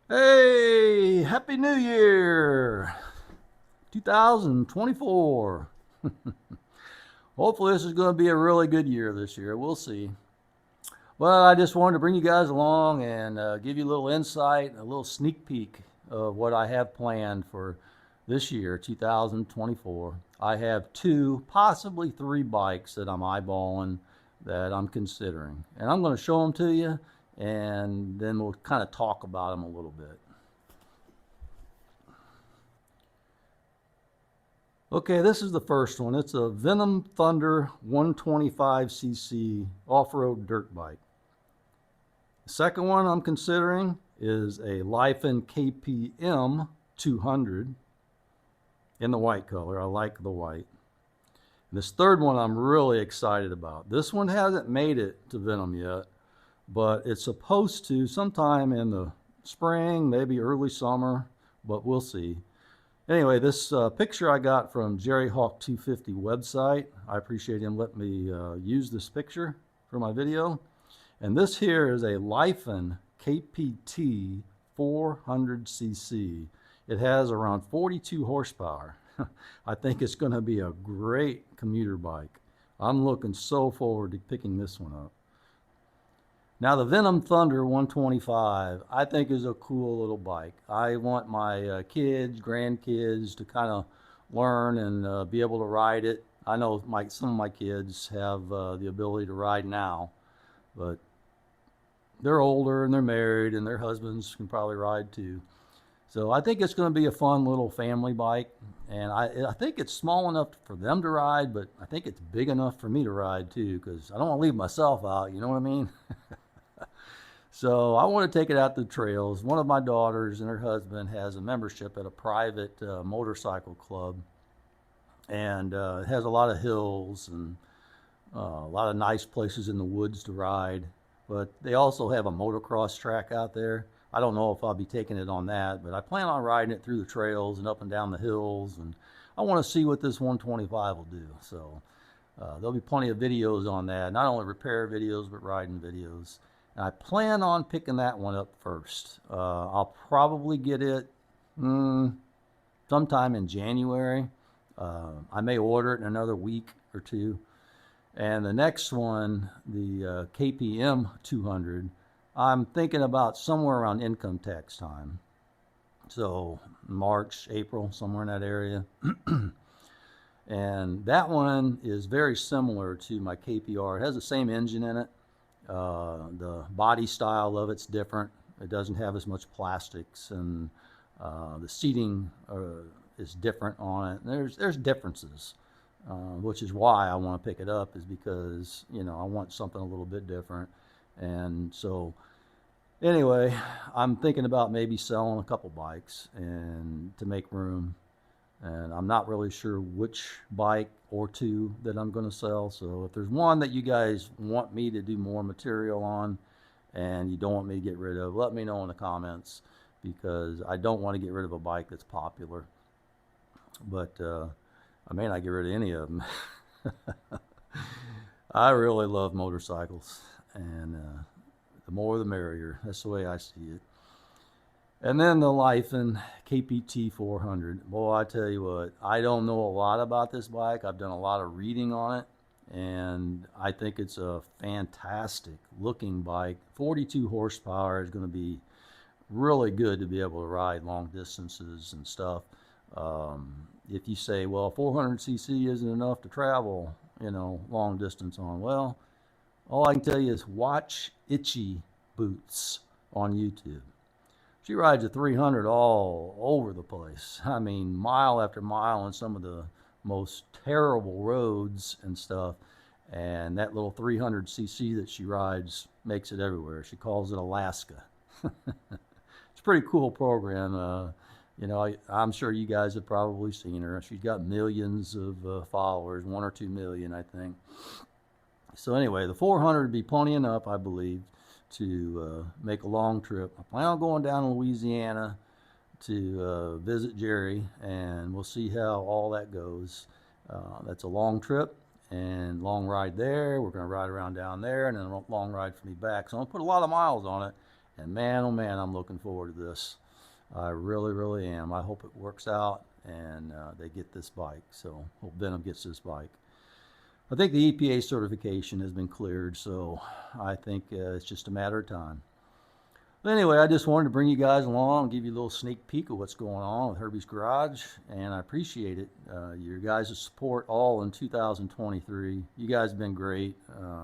Hey, Happy New Year 2024. Hopefully, this is going to be a really good year this year. We'll see. Well, I just wanted to bring you guys along and give you a little insight, a little sneak peek of what I have planned for this year, 2024. I have two, possibly three bikes that I'm eyeballing that I'm considering. And I'm going to show them to you and then we'll kind of talk about them a little bit. Okay, this is the first one. It's a Venom Thunder 125cc off-road dirt bike. The second one I'm considering is a Lifen KPM 200 in the white color. I like the white. And this third one I'm really excited about. This one hasn't made it to Venom yet, but it's supposed to sometime in the spring, maybe early summer, but we'll see. Anyway, this picture I got from Jerry Hawk 250 website. I appreciate him letting me use this picture for my video. And this here is a Lifen KPT 400cc. It has around 42 horsepower. I think it's going to be a great commuter bike. I'm looking so forward to picking this one up. Now the Venom Thunder 125, I think is a cool little bike. I want my kids, grandkids to kind of learn and be able to ride it. I know some of my kids have the ability to ride now, but they're older and they're married and their husbands can probably ride too. So I think it's going to be a fun little family bike, and I think it's small enough for them to ride, but I think it's big enough for me to ride too, because I don't want to leave myself out, you know what I mean? So I want to take it out to the trails. One of my daughters and her husband has a membership at a private motorcycle club, and it has a lot of hills and a lot of nice places in the woods to ride. But they also have a motocross track out there. I don't know if I'll be taking it on that, but I plan on riding it through the trails and up and down the hills. And I want to see what this 125 will do. So there'll be plenty of videos on that. Not only repair videos, but riding videos. I plan on picking that one up first. I'll probably get it sometime in January. I may order it in another week or two. And the next one, the KPM 200, I'm thinking about somewhere around income tax time. So March, April, somewhere in that area. And that one is very similar to my KPR. It has the same engine in it. The body style of it's different. It doesn't have as much plastics, and the seating is different on it. There's differences, which is why I want to pick it up, is because I want something a little bit different. And so anyway, I'm thinking about maybe selling a couple bikes and to make room. And I'm not really sure which bike or two that I'm going to sell. So if there's one that you guys want me to do more material on and you don't want me to get rid of, let me know in the comments, because I don't want to get rid of a bike that's popular. But I may not get rid of any of them. I really love motorcycles, and the more the merrier. That's the way I see it. And then the Lifen KPT 400. Boy, I tell you what, I don't know a lot about this bike. I've done a lot of reading on it, and I think it's a fantastic looking bike. 42 horsepower is going to be really good to be able to ride long distances and stuff. If you say, well, 400cc isn't enough to travel, long distance on. Well, all I can tell you is watch Itchy Boots on YouTube. She rides a 300 all over the place. I mean, mile after mile on some of the most terrible roads and stuff. And that little 300cc that she rides makes it everywhere. She calls it Alaska. It's a pretty cool program. I'm sure you guys have probably seen her. She's got millions of followers, 1 or 2 million, I think. So anyway, the 400 would be plenty enough, I believe, to make a long trip. I plan on going down to Louisiana to visit Jerry, and we'll see how all that goes. That's a long trip and long ride there. We're going to ride around down there, and then a long ride for me back. So I'm going to put a lot of miles on it, And man, oh man, I'm looking forward to this. I really, really am. I hope it works out and they get this bike. So hope Venom gets this bike. I think the EPA certification has been cleared, so I think it's just a matter of time. But anyway, I just wanted to bring you guys along, give you a little sneak peek of what's going on with Herbies Garage, and I appreciate it. Your guys' support all in 2023. You guys have been great.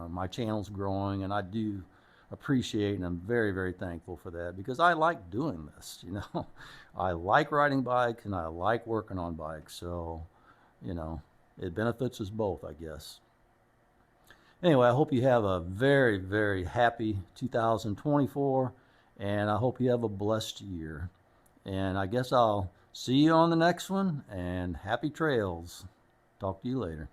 My channel's growing, and I do appreciate, and I'm very, very thankful for that, because I like doing this, you know. I like riding bikes, and I like working on bikes, so, you know, it benefits us both, I guess. Anyway, I hope you have a very, very happy 2024, and I hope you have a blessed year. And I guess I'll see you on the next one, and happy trails. Talk to you later.